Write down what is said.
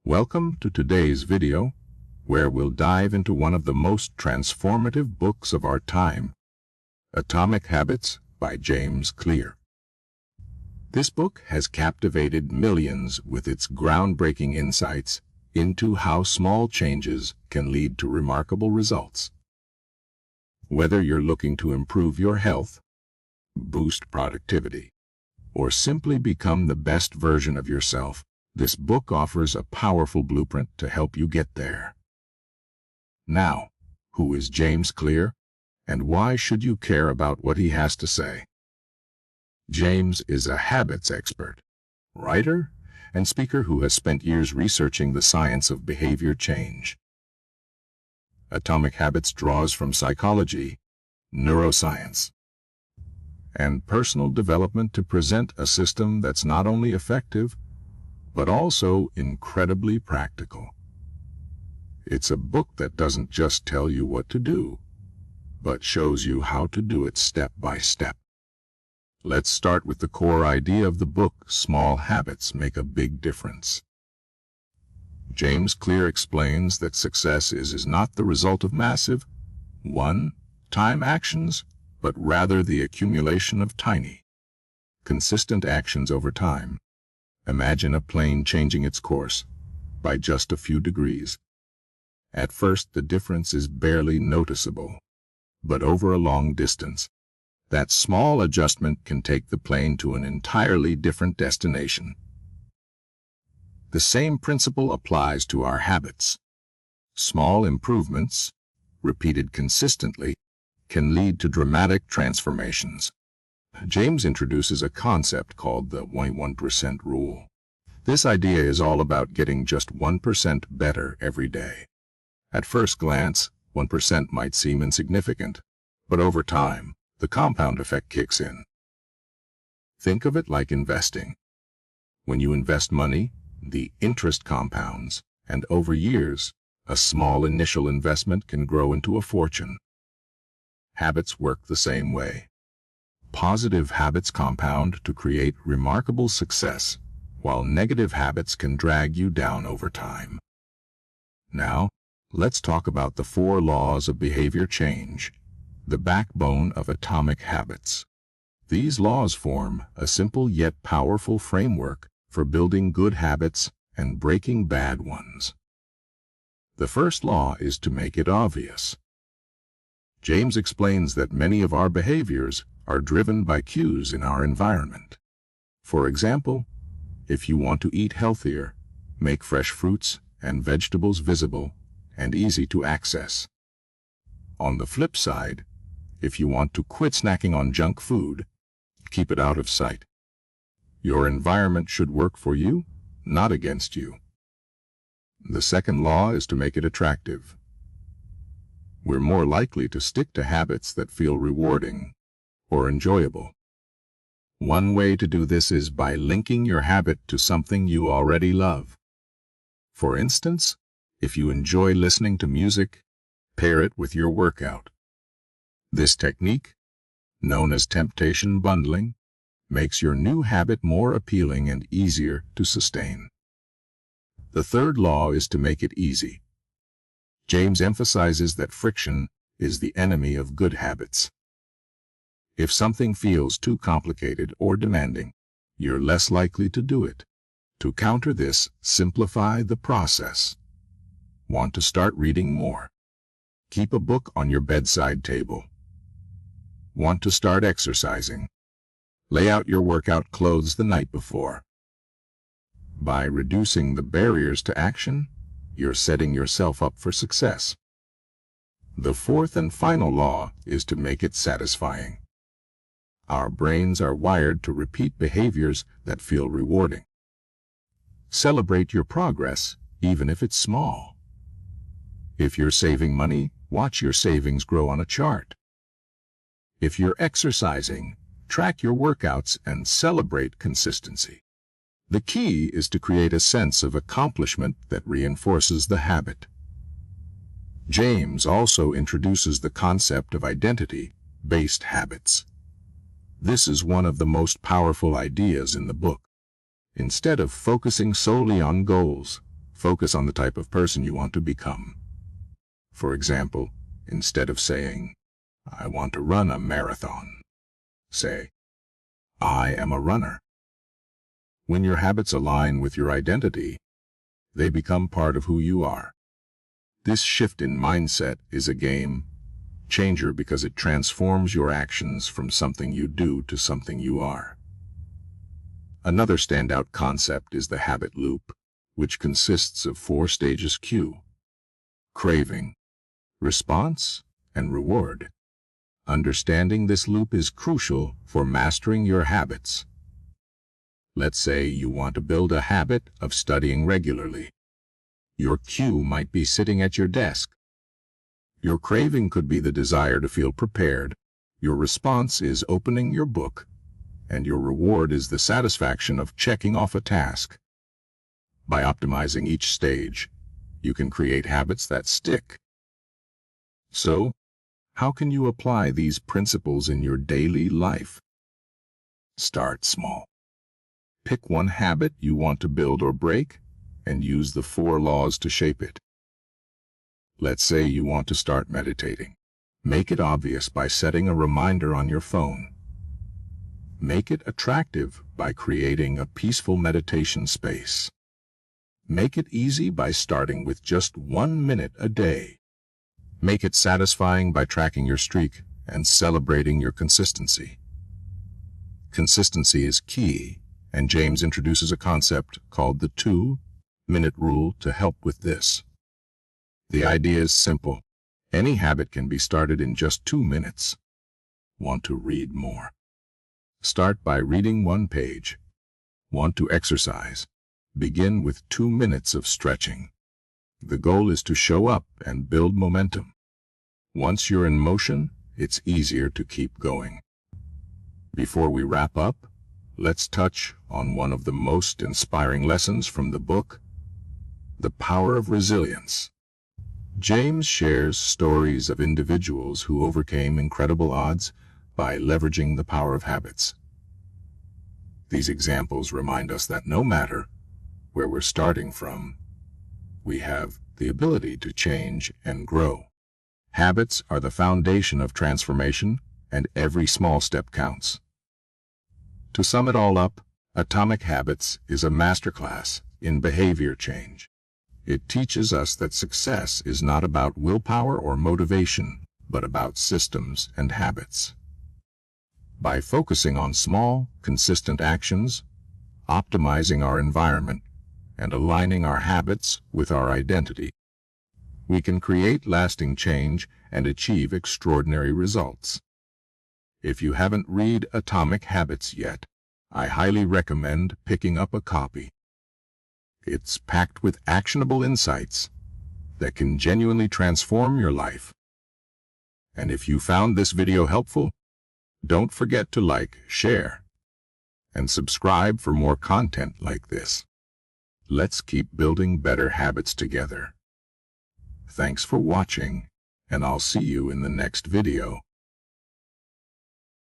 Welcome to today's video, where we'll dive into one of the most transformative books of our time, Atomic Habits by James Clear. This book has captivated millions with its groundbreaking insights into how small changes can lead to remarkable results. Whether you're looking to improve your health, boost productivity, or simply become the best version of yourself, this book offers a powerful blueprint to help you get there. Now, who is James Clear, and why should you care about what he has to say? James is a habits expert, writer, and speaker who has spent years researching the science of behavior change. Atomic Habits draws from psychology, neuroscience, and personal development to present a system that's not only effective, but also incredibly practical. It's a book that doesn't just tell you what to do, but shows you how to do it step by step. Let's start with the core idea of the book: small habits make a big difference. James Clear explains that success is not the result of massive, one-time actions, but rather the accumulation of tiny, consistent actions over time. Imagine a plane changing its course by just a few degrees. At first, the difference is barely noticeable, but over a long distance, that small adjustment can take the plane to an entirely different destination. The same principle applies to our habits. Small improvements, repeated consistently, can lead to dramatic transformations. James introduces a concept called the 1% rule. This idea is all about getting just 1% better every day. At first glance, 1% might seem insignificant, but over time, the compound effect kicks in. Think of it like investing. When you invest money, the interest compounds, and over years, a small initial investment can grow into a fortune. Habits work the same way. Positive habits compound to create remarkable success, while negative habits can drag you down over time. Now, let's talk about the 4 laws of behavior change, the backbone of atomic habits. These laws form a simple yet powerful framework for building good habits and breaking bad ones. The first law is to make it obvious. James explains that many of our behaviors are driven by cues in our environment. For example, if you want to eat healthier, make fresh fruits and vegetables visible and easy to access. On the flip side, if you want to quit snacking on junk food, keep it out of sight. Your environment should work for you, not against you. The second law is to make it attractive. We're more likely to stick to habits that feel rewarding or enjoyable. One way to do this is by linking your habit to something you already love. For instance, if you enjoy listening to music, pair it with your workout. This technique, known as temptation bundling, makes your new habit more appealing and easier to sustain. The third law is to make it easy. James emphasizes that friction is the enemy of good habits. If something feels too complicated or demanding, you're less likely to do it. To counter this, simplify the process. Want to start reading more? Keep a book on your bedside table. Want to start exercising? Lay out your workout clothes the night before. By reducing the barriers to action, you're setting yourself up for success. The fourth and final law is to make it satisfying. Our brains are wired to repeat behaviors that feel rewarding. Celebrate your progress, even if it's small. If you're saving money, watch your savings grow on a chart. If you're exercising, track your workouts and celebrate consistency. The key is to create a sense of accomplishment that reinforces the habit. James also introduces the concept of identity-based habits. This is one of the most powerful ideas in the book. Instead of focusing solely on goals, Focus on the type of person you want to become. For example, instead of saying, "I want to run a marathon," say, "I am a runner." When your habits align with your identity, they become part of who you are. This shift in mindset is a game changer because it transforms your actions from something you do to something you are. Another standout concept is the habit loop, which consists of 4 stages: cue, craving, response, and reward. Understanding this loop is crucial for mastering your habits. Let's say you want to build a habit of studying regularly. Your cue might be sitting at your desk. Your craving could be the desire to feel prepared. Your response is opening your book, and your reward is the satisfaction of checking off a task. By optimizing each stage, you can create habits that stick. So, how can you apply these principles in your daily life? Start small. Pick one habit you want to build or break, and use the 4 laws to shape it. Let's say you want to start meditating. Make it obvious by setting a reminder on your phone. Make it attractive by creating a peaceful meditation space. Make it easy by starting with just 1 minute a day. Make it satisfying by tracking your streak and celebrating your consistency. Consistency is key, and James introduces a concept called the 2-minute rule to help with this. The idea is simple. Any habit can be started in just 2 minutes. Want to read more? Start by reading 1 page. Want to exercise? Begin with 2 minutes of stretching. The goal is to show up and build momentum. Once you're in motion, it's easier to keep going. Before we wrap up, let's touch on one of the most inspiring lessons from the book, The Power of Resilience. James shares stories of individuals who overcame incredible odds by leveraging the power of habits. These examples remind us that no matter where we're starting from, we have the ability to change and grow. Habits are the foundation of transformation, and every small step counts. To sum it all up, Atomic Habits is a masterclass in behavior change. It teaches us that success is not about willpower or motivation, but about systems and habits. By focusing on small, consistent actions, optimizing our environment, and aligning our habits with our identity, we can create lasting change and achieve extraordinary results. If you haven't read Atomic Habits yet, I highly recommend picking up a copy. It's packed with actionable insights that can genuinely transform your life. And if you found this video helpful, don't forget to like, share, and subscribe for more content like this. Let's keep building better habits together. Thanks for watching, and I'll see you in the next video.